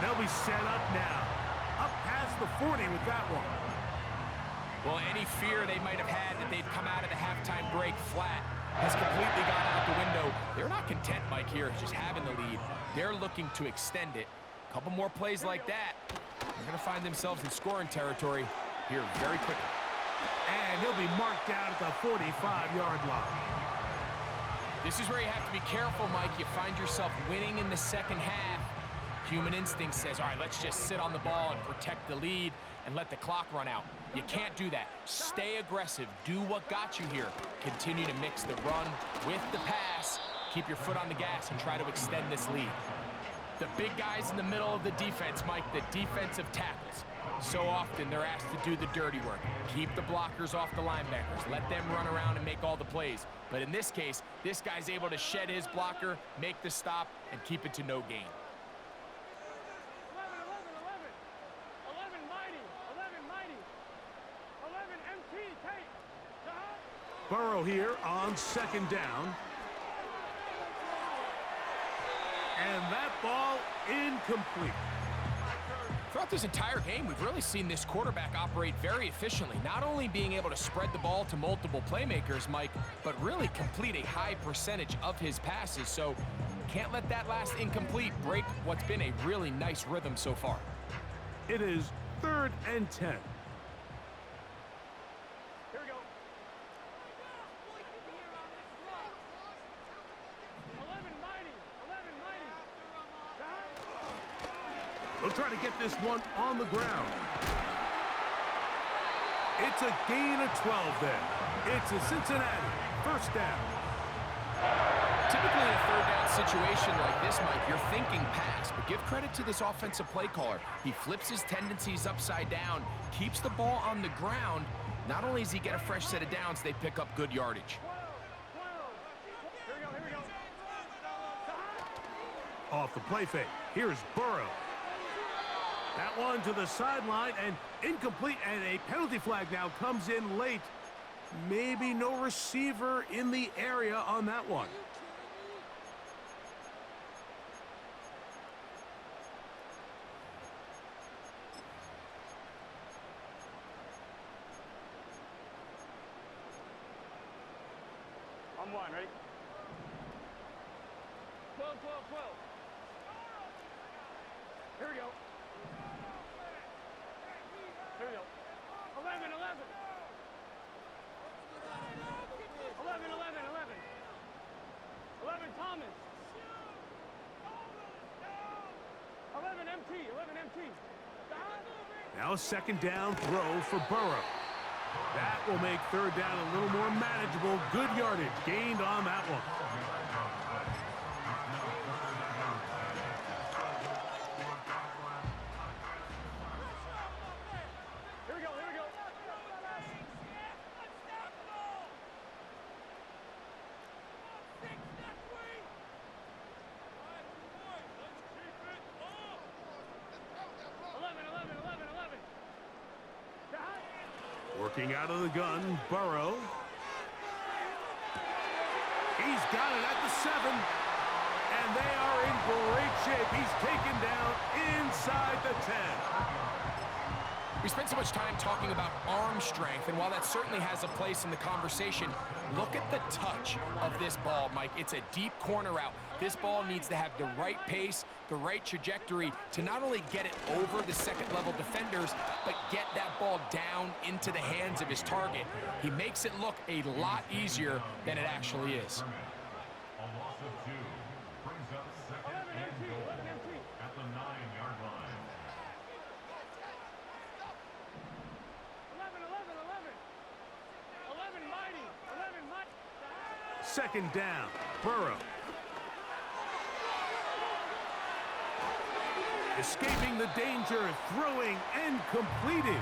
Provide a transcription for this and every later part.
They'll be set up now. Up past the 40 with that one. Well, any fear they might have had that they'd come out of the halftime break flat has completely gone out the window. They're not content, Mike, here, just having the lead. They're looking to extend it. A couple more plays like that. They're going to find themselves in scoring territory here very quickly. And he'll be marked down at the 45-yard line. This is where you have to be careful, Mike. You find yourself winning in the second half. Human instinct says, all right, let's just sit on the ball and protect the lead and let the clock run out. You can't do that. Stay aggressive. Do what got you here. Continue to mix the run with the pass. Keep your foot on the gas and try to extend this lead. The big guys in the middle of the defense, Mike, the defensive tackles. So often they're asked to do the dirty work. Keep the blockers off the linebackers. Let them run around and make all the plays. But in this case, this guy's able to shed his blocker, make the stop, and keep it to no gain. 11 mighty, 11 MT, take. Burrow here on second down. And that ball incomplete. Throughout this entire game, we've really seen this quarterback operate very efficiently, not only being able to spread the ball to multiple playmakers, Mike, but really complete a high percentage of his passes. So can't let that last incomplete break what's been a really nice rhythm so far. It is 3rd and 10. Here we go. 11 mighty. They'll try to get this one on the ground. It's a gain of 12 then. It's a Cincinnati first down. Typically in a third down situation like this, Mike, you're thinking pass, but give credit to this offensive play caller. He flips his tendencies upside down, keeps the ball on the ground. Not only does he get a fresh set of downs, they pick up good yardage. Here we go. Off the play fake. Here's Burrow. That one to the sideline and incomplete, and a penalty flag now comes in late. Maybe no receiver in the area on that one. On one, ready? 12. Here we go. 11. 11 Thomas. 11 MT. Now a second down throw for Burrow. That will make third down a little more manageable. Good yardage gained on that one. Here we go. Working out of the gun, Burrow. He's got it at the 7. And they are in great shape. He's taken down inside the 10. We spent so much time talking about arm strength, and while that certainly has a place in the conversation, look at the touch of this ball, Mike. It's a deep corner route. This ball needs to have the right pace, the right trajectory to not only get it over the second-level defenders, but get that ball down into the hands of his target. He makes it look a lot easier than it actually is. A loss of 2 brings up second and goal at the 9-yard line. 11 mighty. Second down, Burrow. Escaping the danger, throwing and completing.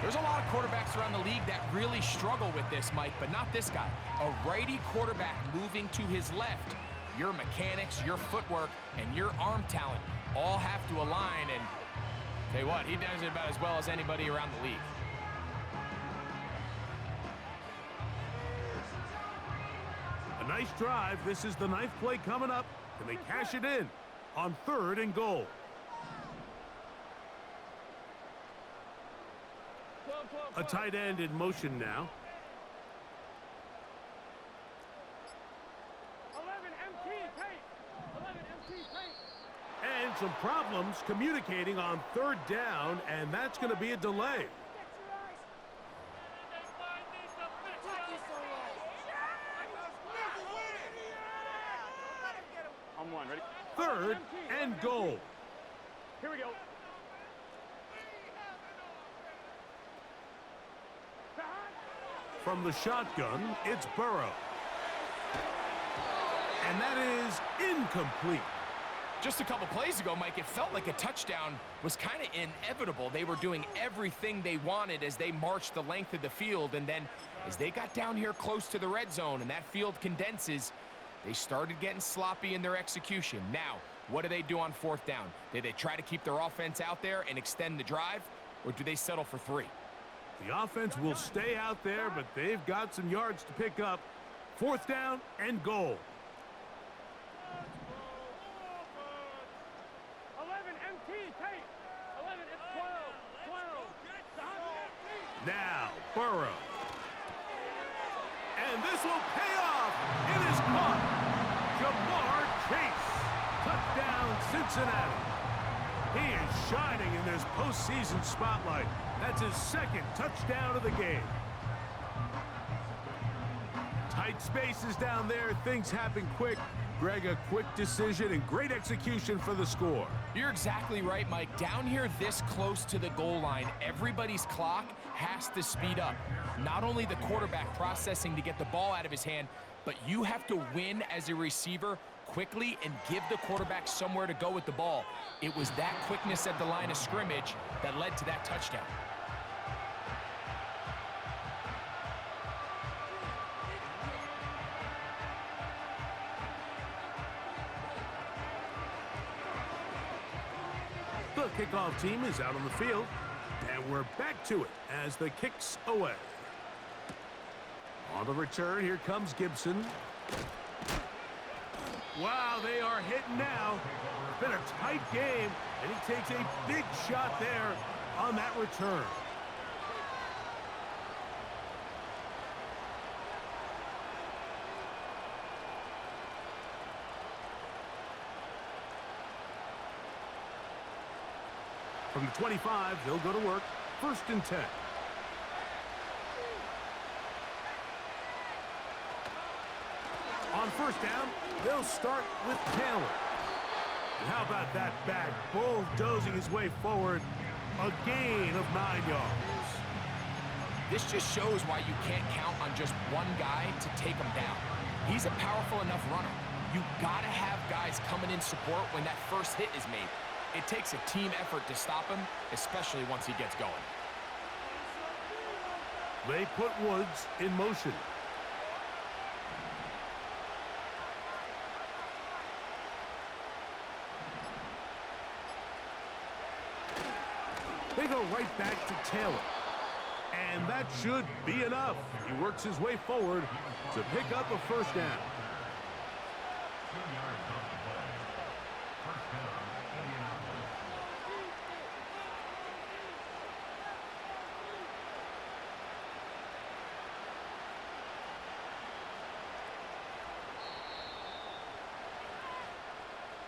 There's a lot of quarterbacks around the league that really struggle with this, Mike, but not this guy. A righty quarterback moving to his left. Your mechanics, your footwork, and your arm talent all have to align, and tell you what, he does it about as well as anybody around the league. A nice drive. This is the 9th play coming up. Can they cash it in on 3rd and goal? A tight end in motion now. 11 MT, tape. 11 MT, tape. And some problems communicating on third down, and that's going to be a delay. On one, ready? Third and goal. Here we go. From the shotgun, it's Burrow. And that is incomplete. Just a couple plays ago, Mike, it felt like a touchdown was kind of inevitable. They were doing everything they wanted as they marched the length of the field, and then as they got down here close to the red zone and that field condenses, they started getting sloppy in their execution. Now, what do they do on fourth down? Do they try to keep their offense out there and extend the drive, or do they settle for 3? The offense will stay out there, but they've got some yards to pick up. Fourth down and goal. 11 MT, tape. 11 is 12. Now, Burrow. And this will pay off. It is caught. Jamar Chase. Touchdown, Cincinnati. He is shining in this postseason spotlight. That's his second touchdown of the game. Tight spaces down there. Things happen quick. Greg, a quick decision and great execution for the score. You're exactly right, Mike. Down here this close to the goal line, everybody's clock has to speed up. Not only the quarterback processing to get the ball out of his hand, but you have to win as a receiver quickly and give the quarterback somewhere to go with the ball. It was that quickness at the line of scrimmage that led to that touchdown. The kickoff team is out on the field, and we're back to it as the kick's away. On the return, here comes Gibson. Wow, they are hitting now. It's been a tight game, and he takes a big shot there on that return. From the 25, they'll go to work. 1st and 10. On 1st down, they'll start with Taylor. And how about that back bulldozing his way forward? A gain of 9 yards. This just shows why you can't count on just one guy to take him down. He's a powerful enough runner. You gotta have guys coming in support when that first hit is made. It takes a team effort to stop him, especially once he gets going. They put Woods in motion. They go right back to Taylor. And that should be enough. He works his way forward to pick up a 1st down. 2 yards on the play. 1st down, Indianapolis.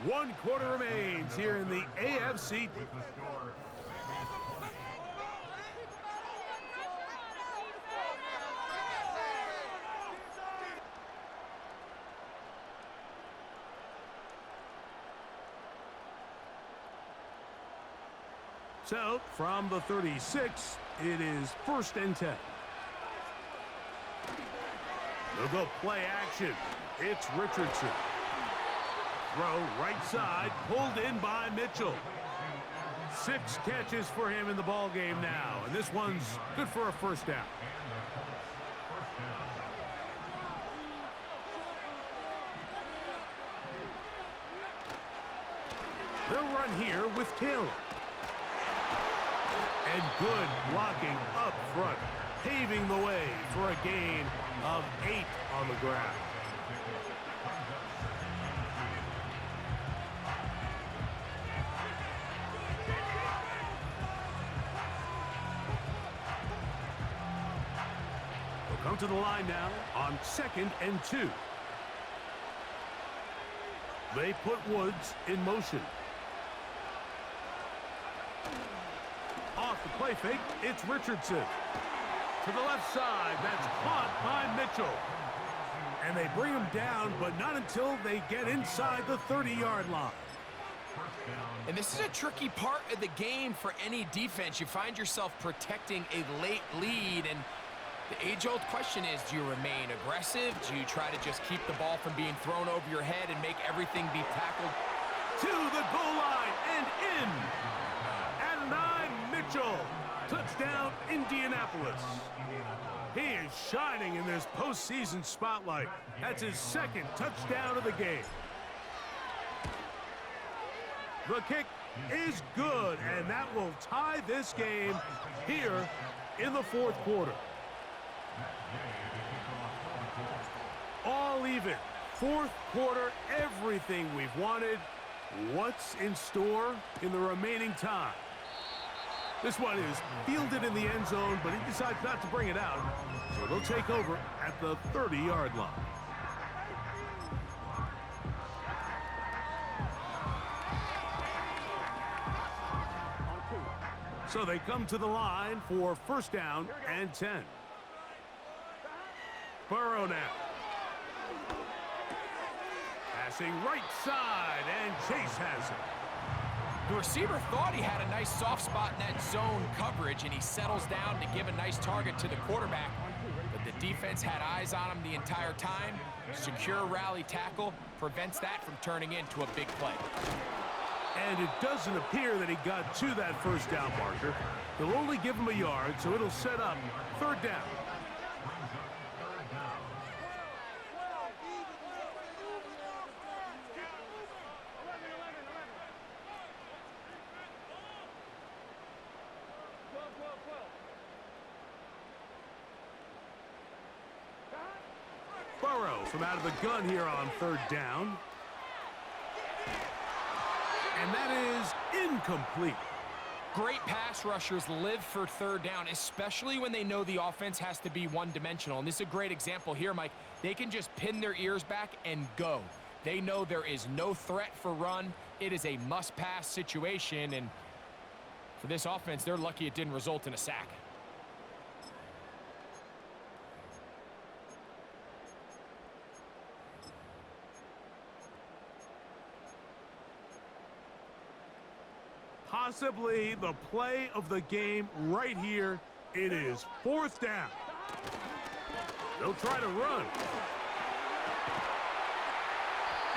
One quarter remains here in the AFC. With the score, So, from the 36, it is 1st and 10. They'll go play action. It's Richardson. Throw right side, pulled in by Mitchell. 6 catches for him in the ball game now, and this one's good for a 1st down. They'll run here with Taylor. And good blocking up front, paving the way for a gain of 8 on the ground. come to the line now on 2nd and 2. They put Woods in motion. Off the play fake, it's Richardson. To the left side, that's caught by Mitchell. And they bring him down, but not until they get inside the 30-yard line. And this is a tricky part of the game for any defense. You find yourself protecting a late lead, and the age-old question is, do you remain aggressive? Do you try to just keep the ball from being thrown over your head and make everything be tackled? To the goal line and in. Adonai Mitchell. Touchdown, Indianapolis. He is shining in this postseason spotlight. That's his 2nd touchdown of the game. The kick is good, and that will tie this game here in the 4th quarter. All even. 4th quarter, everything we've wanted. What's in store in the remaining time? This one is fielded in the end zone, but he decides not to bring it out. So they'll take over at the 30-yard line. So they come to the line for 1st down and 10. Burrow now. Passing right side, and Chase has it. The receiver thought he had a nice soft spot in that zone coverage, and he settles down to give a nice target to the quarterback. But the defense had eyes on him the entire time. Secure rally tackle prevents that from turning into a big play. And it doesn't appear that he got to that 1st down marker. They'll only give him a yard, so it'll set up 3rd down. Burrow from out of the gun here on 3rd down. And that is incomplete. Great pass rushers live for 3rd down, especially when they know the offense has to be one-dimensional. And this is a great example here, Mike. They can just pin their ears back and go. They know there is no threat for run. It is a must-pass situation, and for this offense, they're lucky it didn't result in a sack. Possibly the play of the game right here. It is 4th down. They'll try to run.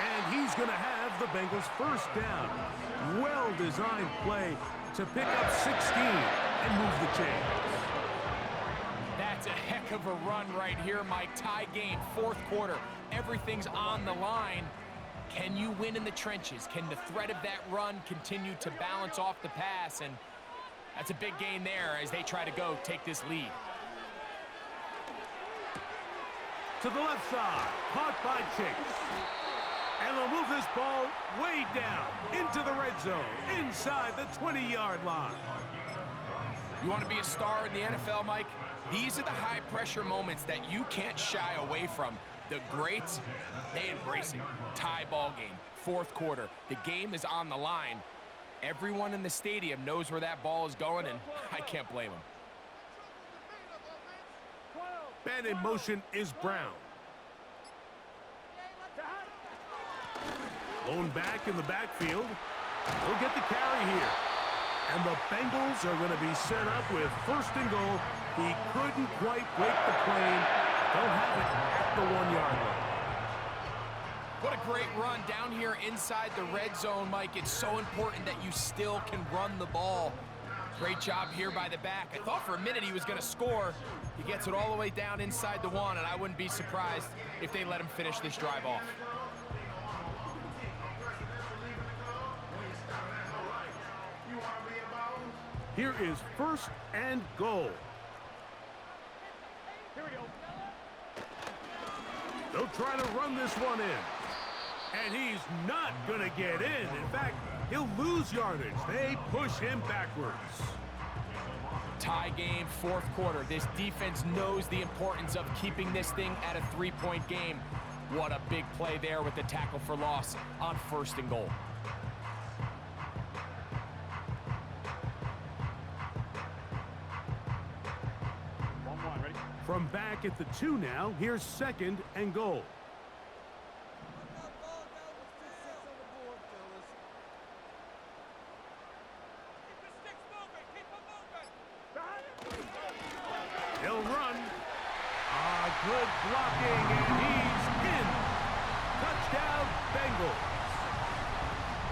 And he's going to have the Bengals 1st down. Well-designed play to pick up 16 and move the chains. That's a heck of a run right here, Mike. Tie game, 4th quarter. Everything's on the line. Can you win in the trenches? Can the threat of that run continue to balance off the pass? And that's a big gain there as they try to go take this lead. To the left side, caught by Chase. And they'll move this ball way down into the red zone, inside the 20-yard line. You want to be a star in the NFL, Mike? These are the high-pressure moments that you can't shy away from. The greats, they embrace it. Tie ball game, 4th quarter. The game is on the line. Everyone in the stadium knows where that ball is going, and I can't blame them. Man in motion is Brown. Blown back in the backfield. He'll get the carry here. And the Bengals are going to be set up with 1st and goal. He couldn't quite break the plane. They'll have it at the 1-yard line. What a great run down here inside the red zone, Mike. It's so important that you still can run the ball. Great job here by the back. I thought for a minute he was going to score. He gets it all the way down inside the 1, and I wouldn't be surprised if they let him finish this drive off. Here is 1st and goal. Here we go. They'll try to run this one in. And he's not going to get in. In fact, he'll lose yardage. They push him backwards. Tie game, fourth quarter. This defense knows the importance of keeping this thing at a three-point game. What a big play there with the tackle for loss on 1st and goal. Ready? From back at the 2 now, here's 2nd and goal. He'll run. Good blocking, and he's in. Touchdown, Bengals.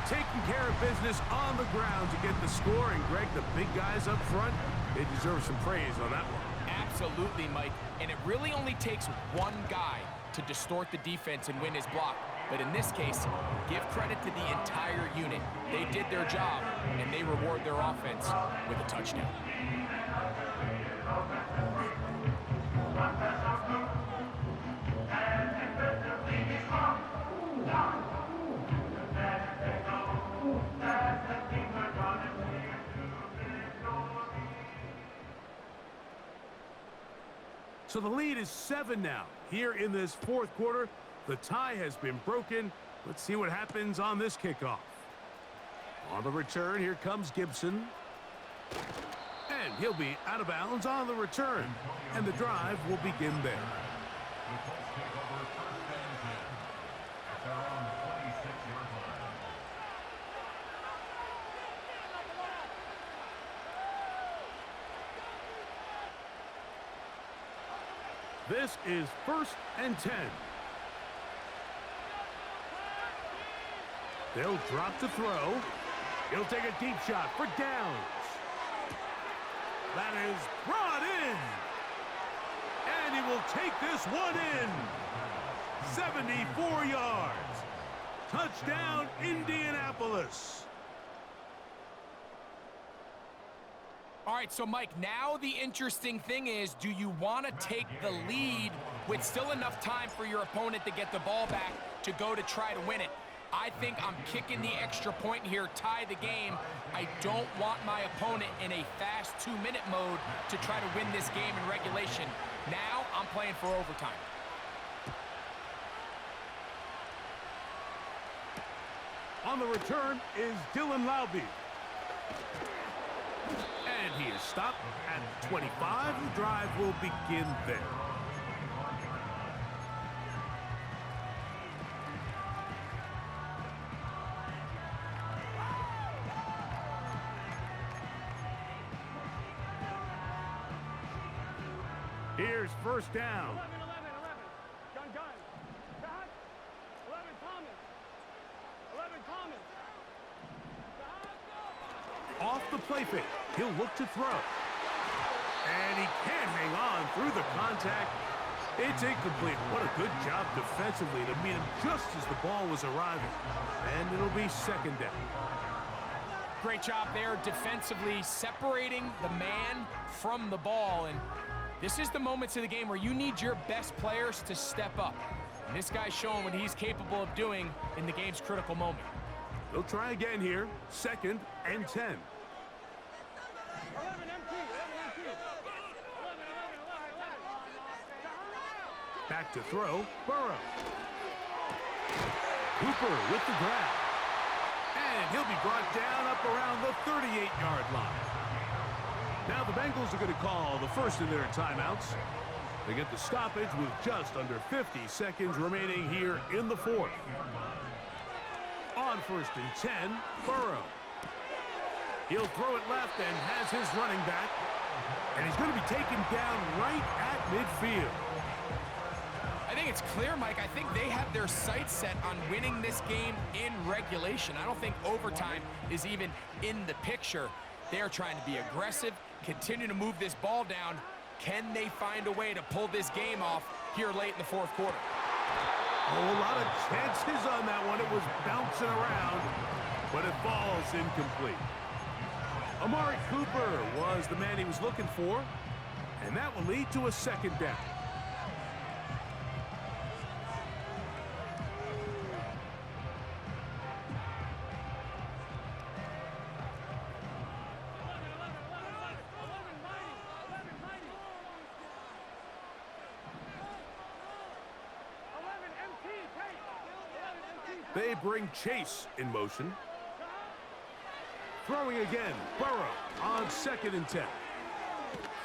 Taking care of business on the ground to get the score, and Greg, the big guys up front, they deserve some praise on that one. Absolutely, Mike. And it really only takes one guy to distort the defense and win his block. But in this case, give credit to the entire unit. They did their job, and they reward their offense with a touchdown. So the lead is 7 now. Here in this fourth quarter, the tie has been broken. Let's see what happens on this kickoff. On the return, here comes Gibson. And he'll be out of bounds on the return. And the drive will begin there. The Colts take over 1st and 10 at their own 26-yard line. This is 1st and 10. They'll drop to throw. He'll take a deep shot for downs. That is brought in. And he will take this one in. 74 yards. Touchdown, Indianapolis. All right, so Mike, now the interesting thing is, do you want to take the lead with still enough time for your opponent to get the ball back to go to try to win it? I think I'm kicking the extra point here, tie the game. I don't want my opponent in a fast 2-minute mode to try to win this game in regulation. Now I'm playing for overtime. On the return is Dylan Laube. And he is stopped at 25. The drive will begin there. Here's 1st down. 11. Gun. Back. 11 Thomas. 11 Thomas. Off the play fake. He'll look to throw. And he can't hang on through the contact. It's incomplete. What a good job defensively to meet him just as the ball was arriving. And it'll be 2nd down. Great job there defensively, separating the man from the ball. And this is the moments of the game where you need your best players to step up. And this guy's showing what he's capable of doing in the game's critical moment. They'll try again here. 2nd and 10. 11 MT. Back to throw. Burrow. Cooper with the grab. And he'll be brought down up around the 38-yard line. Now the Bengals are going to call the first of their timeouts. They get the stoppage with just under 50 seconds remaining here in the fourth. On 1st and 10, Burrow. He'll throw it left and has his running back. And he's going to be taken down right at midfield. I think it's clear, Mike. I think they have their sights set on winning this game in regulation. I don't think overtime is even in the picture. They're trying to be aggressive, continue to move this ball down. Can they find a way to pull this game off here late in the fourth quarter? Oh, a lot of chances on that one. It was bouncing around, but it falls incomplete. Amari Cooper was the man he was looking for, and that will lead to a 2nd down. They bring Chase in motion. Throwing again, Burrow on 2nd and 10.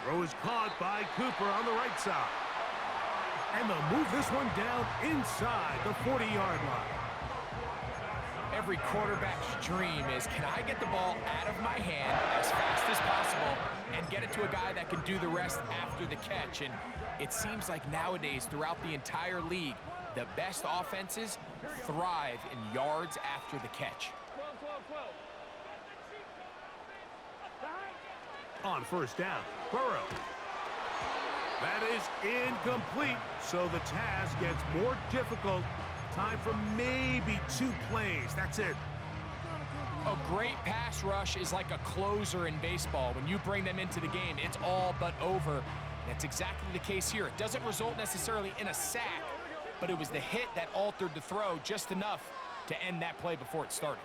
Throw is caught by Cooper on the right side. And they'll move this one down inside the 40-yard line. Every quarterback's dream is, can I get the ball out of my hand as fast as possible and get it to a guy that can do the rest after the catch? And it seems like nowadays, throughout the entire league, the best offenses thrive in yards after the catch. 12. On 1st down, Burrow. That is incomplete, so the task gets more difficult. Time for maybe 2 plays. That's it. A great pass rush is like a closer in baseball. When you bring them into the game, it's all but over. That's exactly the case here. It doesn't result necessarily in a sack, but it was the hit that altered the throw just enough to end that play before it started.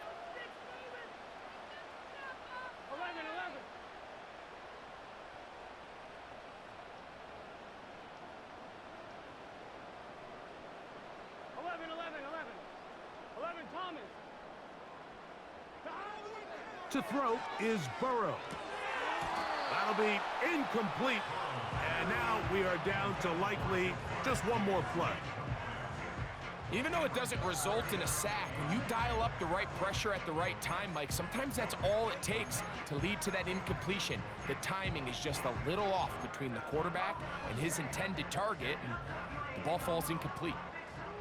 11. 11, Thomas. To throw is Burrow. That'll be incomplete. And now we are down to likely just one more play. Even though it doesn't result in a sack, when you dial up the right pressure at the right time, Mike, sometimes that's all it takes to lead to that incompletion. The timing is just a little off between the quarterback and his intended target, and the ball falls incomplete.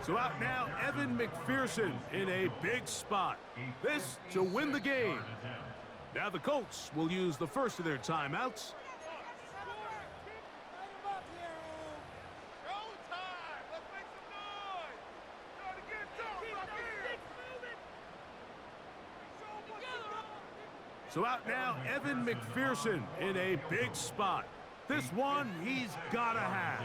So out now, Evan McPherson in a big spot. This to win the game. Now the Colts will use the first of their timeouts. So out now, Evan McPherson in a big spot. This one he's gotta have.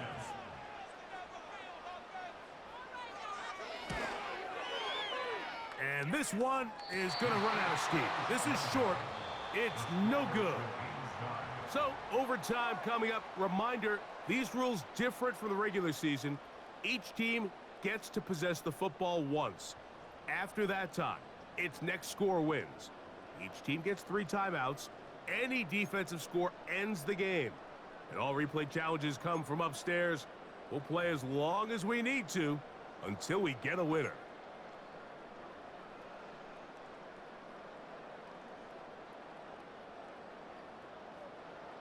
And this one is going to run out of steam. This is short. It's no good. So, overtime coming up. Reminder, these rules different from the regular season. Each team gets to possess the football once. After that time, its next score wins. Each team gets 3 timeouts. Any defensive score ends the game. And all replay challenges come from upstairs. We'll play as long as we need to until we get a winner.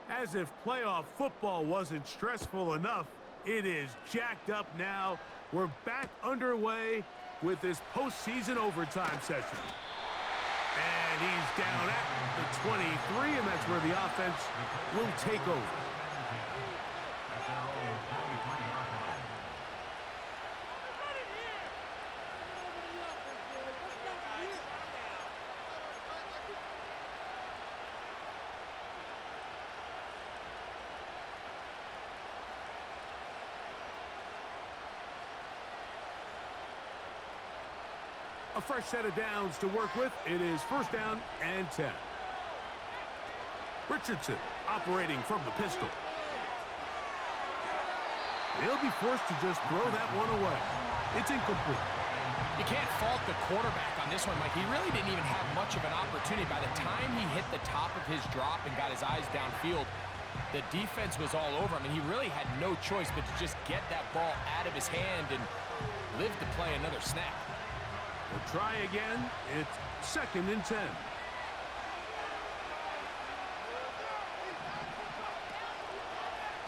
As if playoff football wasn't stressful enough, it is jacked up now. We're back underway with this postseason overtime session. And he's down at the 23, and that's where the offense will take over. A fresh set of downs to work with. It is 1st down and 10. Richardson operating from the pistol. He'll be forced to just throw that one away. It's incomplete. You can't fault the quarterback on this one, Mike. He really didn't even have much of an opportunity. By the time he hit the top of his drop and got his eyes downfield, the defense was all over him, and he really had no choice but to just get that ball out of his hand and live to play another snap. We'll try again. It's 2nd and 10.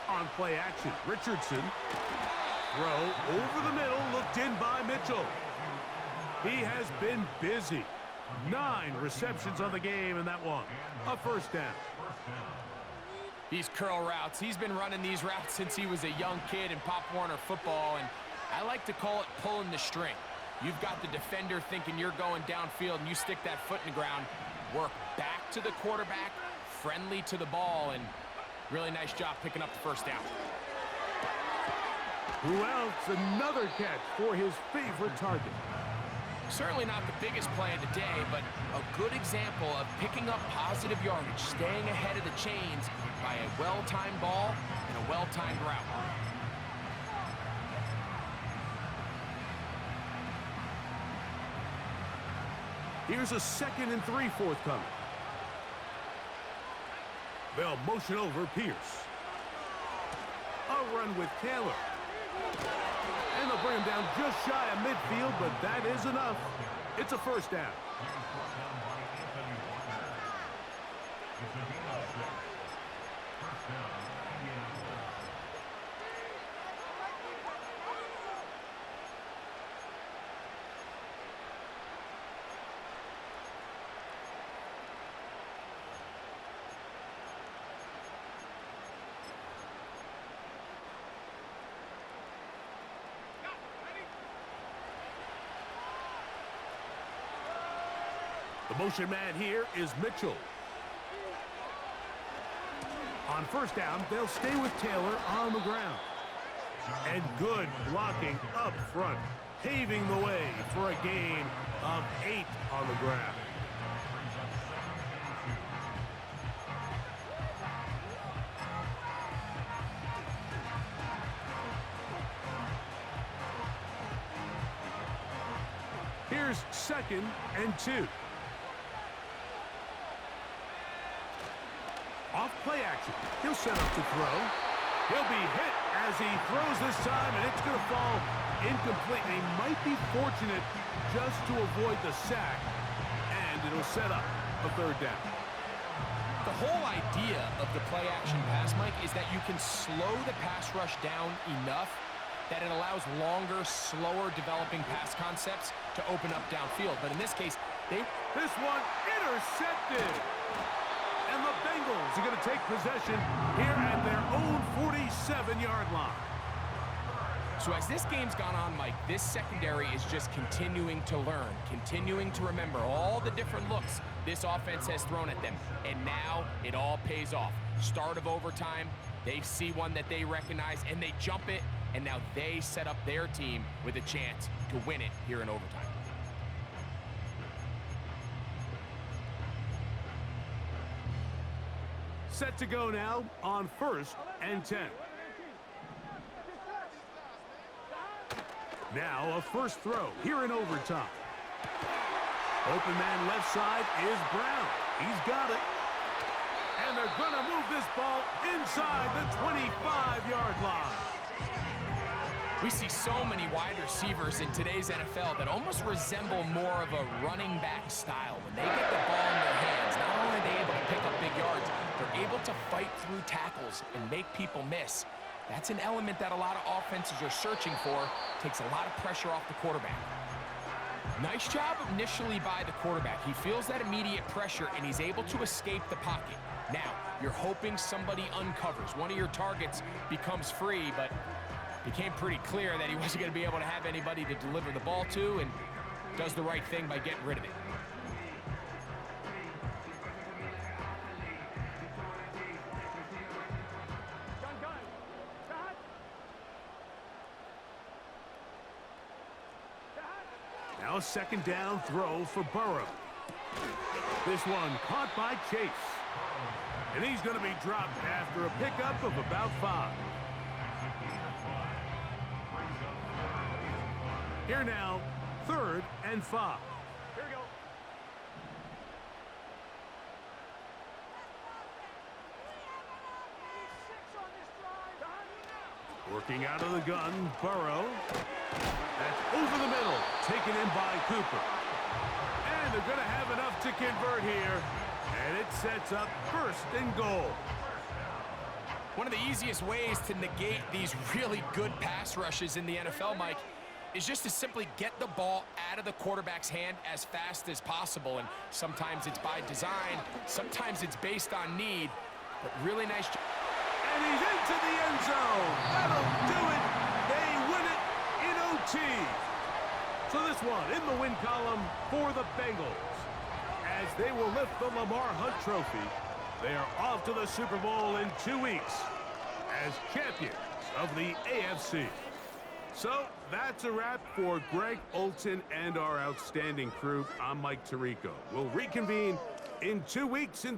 On play action, Richardson. Throw over the middle, looked in by Mitchell. He has been busy. 9 receptions on the game in that one. A 1st down. These curl routes, he's been running these routes since he was a young kid in Pop Warner football, and I like to call it pulling the string. You've got the defender thinking you're going downfield, and you stick that foot in the ground, work back to the quarterback, friendly to the ball, and really nice job picking up the 1st down. Who else? Another catch for his favorite target. Certainly not the biggest play of the day, but a good example of picking up positive yardage, staying ahead of the chains by a well-timed ball and a well-timed route. Here's a 2nd and 3 forthcoming. They'll motion over Pierce. A run with Taylor. And they'll bring him down just shy of midfield, but that is enough. It's a first down. The motion man here is Mitchell. On first down, they'll stay with Taylor on the ground. And good blocking up front, paving the way for a gain of 8 on the ground. Here's 2nd and 2. Off play action. He'll set up the throw. He'll be hit as he throws this time, and it's going to fall incomplete. They might be fortunate just to avoid the sack, and it'll set up a 3rd down. The whole idea of the play action pass, Mike, is that you can slow the pass rush down enough that it allows longer, slower developing pass concepts to open up downfield. But in this case, this one intercepted. And the Bengals are going to take possession here at their own 47-yard line. So as this game's gone on, Mike, this secondary is just continuing to learn, continuing to remember all the different looks this offense has thrown at them. And now it all pays off. Start of overtime, they see one that they recognize, and they jump it, and now they set up their team with a chance to win it here in overtime. Set to go now on 1st and 10. Now a first throw here in overtime. Open man left side is Brown. He's got it. And they're going to move this ball inside the 25-yard line. We see so many wide receivers in today's NFL that almost resemble more of a running back style. When they get the ball in their hands, not only are they able to pick up big yards, they're able to fight through tackles and make people miss. That's an element that a lot of offenses are searching for. Takes a lot of pressure off the quarterback. Nice job initially by the quarterback. He feels that immediate pressure, and he's able to escape the pocket. Now, you're hoping somebody uncovers. One of your targets becomes free, but it became pretty clear that he wasn't going to be able to have anybody to deliver the ball to, and does the right thing by getting rid of it. Now a 2nd down throw for Burrow. This one caught by Chase. And he's going to be dropped after a pickup of about 5. Here now, 3rd and 5. Here we go. Working out of the gun, Burrow. That's over the middle, taken in by Cooper. And they're going to have enough to convert here. And it sets up 1st and goal. One of the easiest ways to negate these really good pass rushes in the NFL, Mike, is just to simply get the ball out of the quarterback's hand as fast as possible. And sometimes it's by design, sometimes it's based on need, but really nice job. And he's into the end zone. That'll do it. They win it in OT. So this one in the win column for the Bengals. As they will lift the Lamar Hunt Trophy, they are off to the Super Bowl in 2 weeks as champions of the AFC. So that's a wrap for Greg Olson and our outstanding crew. I'm Mike Tirico. We'll reconvene in 2 weeks in